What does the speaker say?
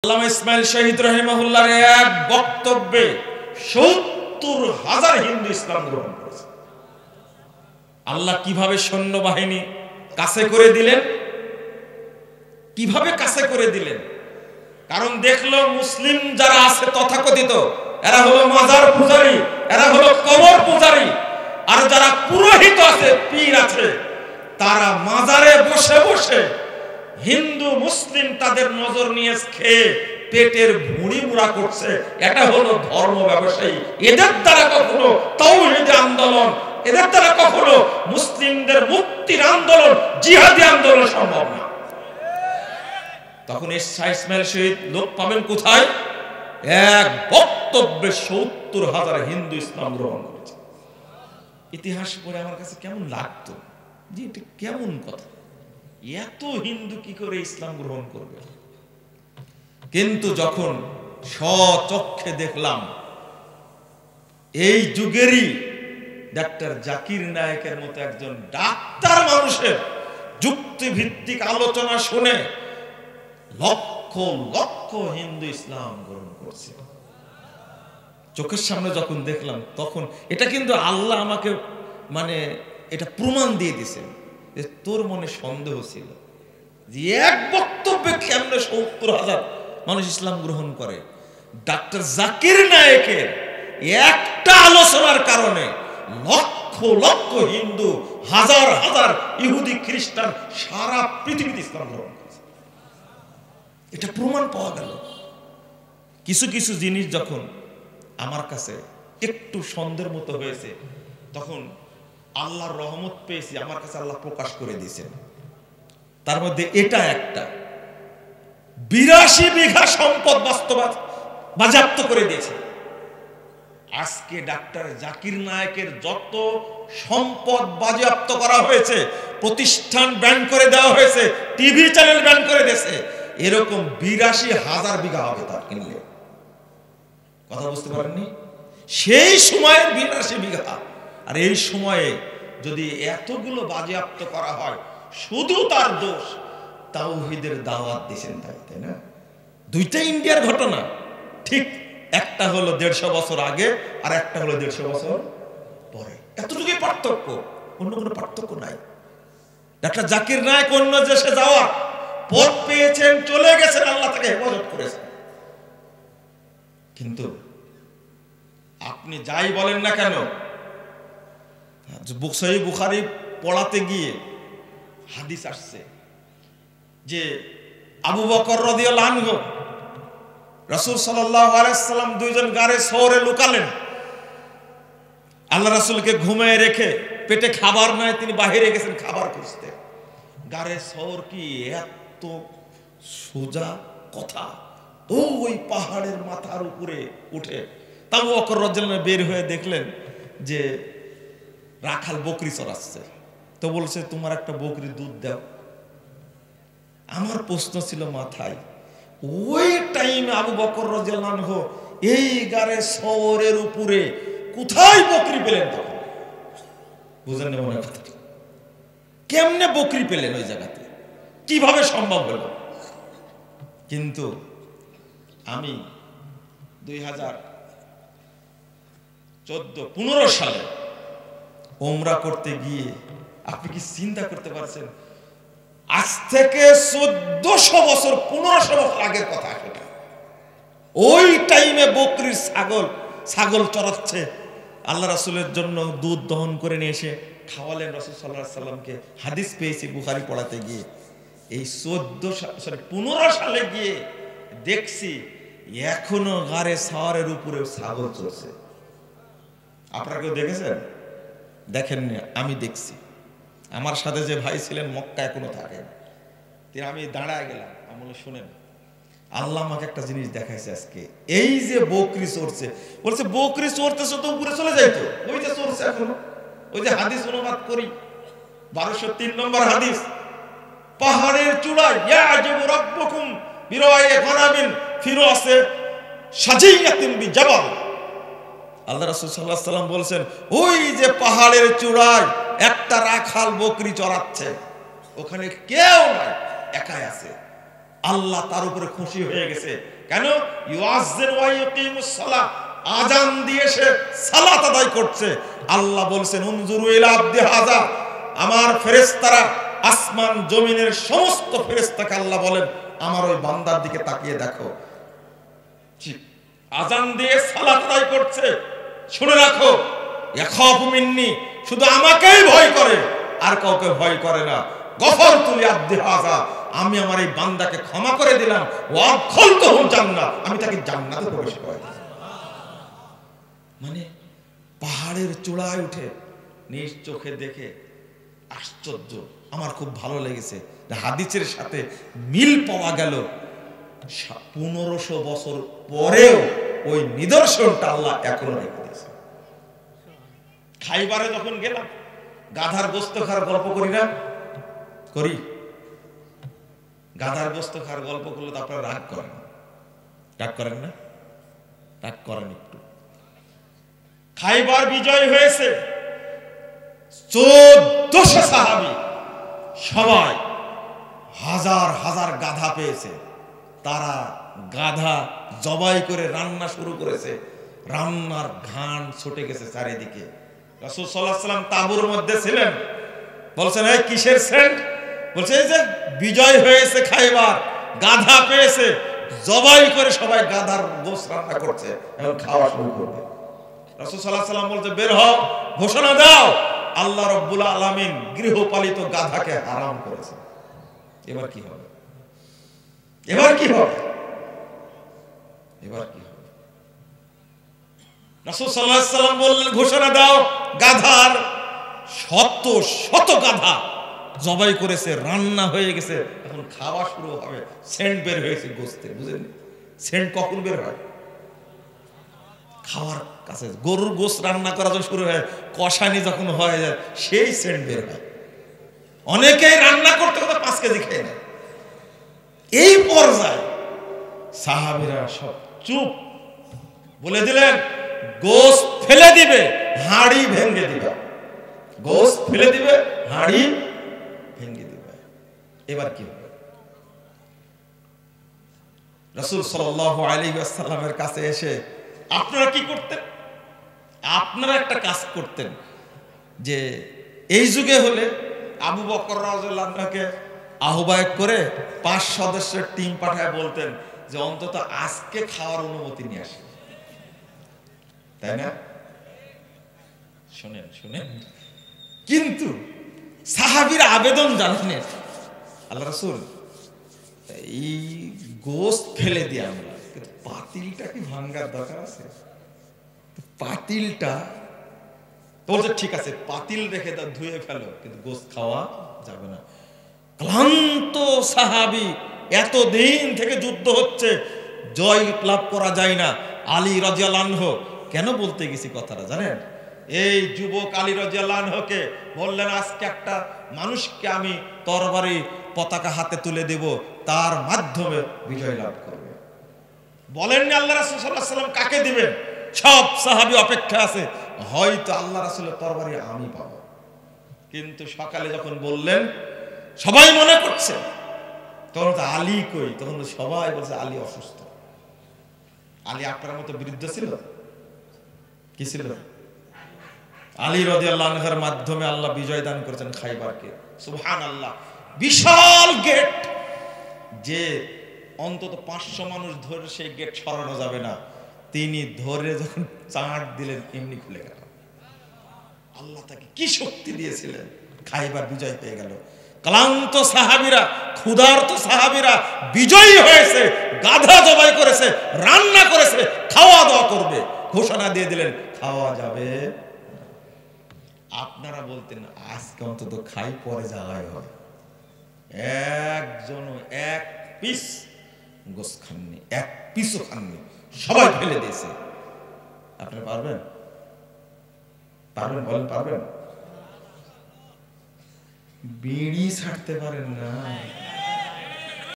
আল্লামা ইসমাইল শহীদ রাহিমাহুল্লাহর এক বক্তব্যে ৭০,০০০ হিন্দু ইসলাম গ্রহণ করেছে। আল্লাহ কিভাবে সৈন্যবাহিনী কাছে করে দিলেন, কিভাবে কাছে করে দিলেন? কারণ দেখলো মুসলিম যারা আছে তথাকথিত, এরা হলো মাজার পূজারী, এরা হলো কবর পূজারী, আর যারা পুরোহিত আছে, পীর আছে, তারা মাজারে বসে বসে হিন্দু মুসলিম তাদের নজর নিয়ে খেয়ে পেটের ভুঁড়ি মুড়া করছে। এটা হলো ধর্ম ব্যবসায়ী। এদের দ্বারা কখনো তাওহীদের আন্দোলন, এদের দ্বারা কখনো মুসলিমদের মুক্তির আন্দোলন, জিহাদি আন্দোলন সম্ভব না। তখন ইসমাইল শহীদ লোক পাবেন কোথায়? এক বক্তব্যে ৭০,০০০ হিন্দু ইসলাম গ্রহণ করেছে। ইতিহাস পড়ে আমার কাছে কেমন লাগতো যে এটা কেমন কথা, এত হিন্দু কি করে ইসলাম গ্রহণ করবে? কিন্তু যখন স্বচক্ষে দেখলাম এই যুগেরই ডাক্তার জাকির নায়েকের মতো একজন ডাক্তার মানুষের যুক্তিভিত্তিক আলোচনা শুনে লক্ষ লক্ষ হিন্দু ইসলাম গ্রহণ করছে, চোখের সামনে যখন দেখলাম, তখন এটা কিন্তু আল্লাহ আমাকে এটা প্রমাণ দিয়ে দিয়েছেন যে তোর মনে সন্দেহ ছিল যে এক বক্তব্যে কেমনে ৭০,০০০ মানুষ ইসলাম গ্রহণ করে। ডাক্তার জাকির নায়েকের একটা আলোচনার কারণে লক্ষ লক্ষ হিন্দু, হাজার হাজার ইহুদি খ্রিস্টান সারা পৃথিবীতে ইসলাম গ্রহণ করেছে। এটা প্রমাণ পাওয়া গেল। কিছু কিছু জিনিস যখন আমার কাছে একটু সন্দেহের মতো হয়েছে, তখন আল্লাহর রহমত পেয়েছি, আমার কাছে আল্লাহ প্রকাশ করে দিয়েছেন। তার মধ্যে এটা একটা ৮২ বিঘা সম্পদ বাজেয়াপ্ত করে দিয়েছে। আজকে ডাক্তার জাকির নায়েকের যত সম্পদ বাজেয়াপ্ত করা হয়েছে, প্রতিষ্ঠান ব্যান করে দেওয়া হয়েছে, টিভি চ্যানেল ব্যান করে দিয়েছে, এরকম ৮২,০০০ বিঘা হবে তার কিনলে। কথা বুঝতে পারেননি? সেই সময়ের ৮২ বিঘা, আর এই সময়ে যদি এতগুলো বাজেয়াপ্ত করা হয়, শুধু তার দোষ তাওহীদের দাওয়াত দিয়েছেন তাই না? দুইটা ইন্ডিয়ার ঘটনা, ঠিক একটা হলো ১৫০ বছর আগে, আর একটা হলো ১৫০ বছর পরে। এতটুকুই পার্থক্য, অন্য কোনো পার্থক্য নাই। ডাক্তার জাকির নায়েক অন্য দেশে যাওয়ার পথ পেয়েছেন, চলে গেছেন, আল্লাহ তাকে হেফাজত করেছেন। কিন্তু আপনি যাই বলেন না কেন, সহিহ বুখারী পড়াতে গিয়ে হাদিস আসছে যে আবু বকর রাদিয়াল্লাহু আনহু, রাসূল সাল্লাল্লাহু আলাইহি ওয়াসাল্লাম দুইজন গারে শহরে লুকালেন। আল্লাহ রাসূলকে ঘুমিয়ে রেখে, পেটে খাবার নাই, তিনি বাইরে গেছেন খাবার খুঁজতে। গারে শহর কি এত সোজা কথা? ওই পাহাড়ের মাথার উপরে উঠে আবু বকর রাদিয়াল্লাহু আনহু বের হয়ে দেখলেন যে রাখাল বকরি চড়াচ্ছে। তো বলছে, তোমার একটা বকরি দুধ দাও। আমার প্রশ্ন ছিল মাথায়, ওই টাইমে আবু বকর রাদিয়াল্লাহু আনহু এই গারে শহরের উপরে কোথায় বকরি পেলেন? তখন বুঝেন না মনে কথা, কেমনে বকরি পেলেন ওই জায়গাতে, কিভাবে সম্ভব হলো? কিন্তু আমি 2014-15 সালে ওমরা করতে গিয়ে, আপনি কি চিন্তা করতে পারছেন, আজ থেকে 1400 বছর 1500 বছর আগের কথা সেটা। ওই টাইমে বকরির ছাগল চড়াচ্ছে, আল্লাহ রাসূলের জন্য দুধ দহন করে নিয়ে এসে খাওয়ালেন রাসূল সাল্লাল্লাহু আলাইহি সাল্লামকে। হাদিস পেয়েছি বুখারী পড়াতে গিয়ে। এই 15 সালে গিয়ে দেখছি এখনো গারে সাওয়ারের উপরে ছাগল চড়ছে। আপনারা কেউ দেখেছেন? দেখেননি? আমি দেখছি। আমার সাথে যে ভাই ছিলেন মক্কা এখনো থাকেন, আমি দাঁড়ায় গেলাম, আমি বলে, শুনেন, আল্লাহ আমাকে একটা জিনিস দেখাইছে আজকে। এই যে বকরি চড়ছে, বলছে বকরি চড়তেছে তো উপরে চলে যাইতো, ওই যে চড়ছে এখনো। ওই যে হাদিস অনুবাদ করি 1203 নম্বর হাদিস, পাহাড়ের চূড়ায় ইয়াজিবু রাব্বুকুম বিরায়ে গানামিন ফিরাসে সাজিয়াতিন বিজাবাল। আল্লাহ রাসূল সাল্লাল্লাহু আলাইহি ওয়াসাল্লাম বলেছেন, ওই যে পাহাড়ের চূড়ায় একটা রাখাল বকরি চড়াচ্ছে, ওখানে কেউ নাই, একাই আছে। আল্লাহ তার উপরে খুশি হয়ে গেছে। কেন? ইউআযযিন ওয়া ইউকিমুস সালাহ, আযান দিয়ে সে সালাত আদায় করছে। আল্লাহ বলছেন উনজুরু ইলা আবদি হাযা, আমার ফেরেশতারা আসমান জমিনের সমস্ত ফেরেশতাকে আল্লাহ বলেন আমার ওই বান্দার দিকে তাকিয়ে দেখো, আযান দিয়ে সালাত আদায় করছে। শুনে রাখো, ইয়াখাফু মিন্নি, শুধু আমাকেই ভয় করে, আর কাউকে ভয় করে না। গফরতু লি আবদি হাযা, আমি আমার এই বান্দাকে ক্ষমা করে দিলাম। ওয়া আদখালতুহু জান্নাহ, আমি তাকে জান্নাতে প্রবেশ করাই দিলাম। মানে পাহাড়ের চূড়ায় উঠে নিজ চোখে দেখে আশ্চর্য, আমার খুব ভালো লেগেছে। হাদিসের সাথে মিল পাওয়া গেল। 1500 বছর পরেও ওই নিদর্শনটা আল্লাহ এখনো রেখে দিয়েছে। খাইবারে যখন গেলাম, গাধার গোস্ত খাওয়ার গল্প করি না? করি। গাধার গোস্ত খাওয়ার গল্প করলে তো আপনারা রাগ করেন। রাগ করেন না? রাগ করেন একটু। খাইবার বিজয় হয়েছে, 1400 সাহাবী, সবাই হাজার হাজার গাধা পেয়েছে। তারা গাধা জবাই করে রান্না শুরু করেছে। রান্নার ঘ্রাণ ছুটে গেছে চারিদিকে। রাসূল সাল্লাল্লাহু আলাইহি ওয়াসাল্লাম তাঁবুর মধ্যে ছিলেন। বলছেন এই কিসের সেন্ট? বলছে এই যে বিজয় হয়েছে, খাইবার গাধা পেয়েছে, জবাই করে সবাই গাধার গোশত রান্না করছে, এখন খাওয়া শুরু করবে। রাসূল সাল্লাল্লাহু আলাইহি ওয়াসাল্লাম বলতে বের হও, ঘোষণা দাও আল্লাহ রাব্বুল আলামিন গৃহপালিত গাধাকে হারাম করেছে। এবার কি হবে? এবার কি হবে? এবার কি হবে? রাসূল সাল্লাল্লাহু আলাইহি ওয়াসাল্লাম বললেন ঘোষণা দাও, গাধার শত শত গাধা জবাই করেছে, রান্না হয়ে গেছে, এখন খাওয়া শুরু হবে। সেন্ট বের হয়েছে গোশতের, বুঝলেন? সেন্ট কখন বের হয়? খাওয়ার কাছে। গরুর গোশত রান্না করা যখন শুরু হয়, কষানি যখন হয়ে যায়, সেই সেন্ট বের হয়। অনেকেই রান্না করতে করতে 5 কেজি খেয়ে নেয়। এই পর্যায়ে সাহাবীরা সব চুপ, বলে দিলেন গোশত ফেলে দিবে, হাঁড়ি ভেঙে দিবে। গোশত ফেলে দিবে, হাঁড়ি ভেঙে দিবে। এবার কি হবে? রাসূল সাল্লাল্লাহু আলাইহি ওয়াসাল্লামের কাছে এসে আপনারা কি করতেন? আপনারা একটা কাজ করতেন, যে এই যুগে হলে আবু বকর রাদিয়াল্লাহু আনহুকে আহ্বায়ক করে 5 সদস্যের টিম পাঠায় বলতেন যে অন্তত আজকে খাওয়ার অনুমতি নিয়ে আসেন, তাই না? শুনেন শুনেন, কিন্তু সাহাবীর আবেদন জানেন, আল্লাহ রাসূল এই গোশত ফেলে দিয়ে আমরা, কিন্তু পাতিলটা কি ভাঙার দরকার আছে? পাতিলটা বলছে ঠিক আছে, পাতিল রেখে দাও, ধুয়ে ফেলো, কিন্তু গোশত খাওয়া যাবে না। ক্লান্ত সাহাবী, এতদিন থেকে যুদ্ধ হচ্ছে, জয় লাভ করা যায় না। আলী রাদিয়াল্লাহু আনহু কেন বলতে গেছি কথাটা জানেন? এই যুবক আলী রাদিয়াল্লাহু আনহুকে বললেন আজকে একটা মানুষকে আমি তরবারি পতাকা হাতে তুলে দেব, তার মাধ্যমে বিজয় লাভ করবে। বলেননি আল্লাহ রাসূল সাল্লাল্লাহু আলাইহি ওয়াসাল্লাম কাকে দিবেন? সব সাহাবী অপেক্ষা আছে, হয়তো আল্লাহ রাসূলের তরবারি আমি পাবো। কিন্তু সকালে যখন বললেন, সবাই মনে করছে তখন তো আলী কই, তখন তো সবাই বলছে আলী অসুস্থ। আলী আপনার মতো বিরুদ্ধ ছিল? কি ছিল? আলী রাদিয়াল্লাহু আনহুর মাধ্যমে আল্লাহ বিজয় দান করেছেন খাইবারকে। সুবহানাল্লাহ। বিশাল গেট, যে অন্তত 500 মানুষ ধরে সেই গেট সরানো যাবে না, তিনি ধরে যখন চাঁট দিলেন এমনি খুলে গেল। আল্লাহ তাকে কি শক্তি দিয়েছিলেন, খাইবার বিজয় পেয়ে গেল। ক্লান্ত সাহাবীরা, ক্ষুধার্ত সাহাবীরা বিজয়ী হয়েছে, গাধা জবাই করেছে, রান্না করেছে, খাওয়া দাওয়া করবে, ঘোষণা দিয়ে দিলেন খাওয়া যাবে। আপনারা বলতেন আজকে অন্তত খাই, পরে যাওয়াই হবে। একজন এক পিস গোশত খাননি, এক পিসও খাননি, সবাই ফেলে দিয়েছে। আপনি পারবেন? পারবেন? বলেন পারবেন? বিড়ি ছাড়তে পারেন না।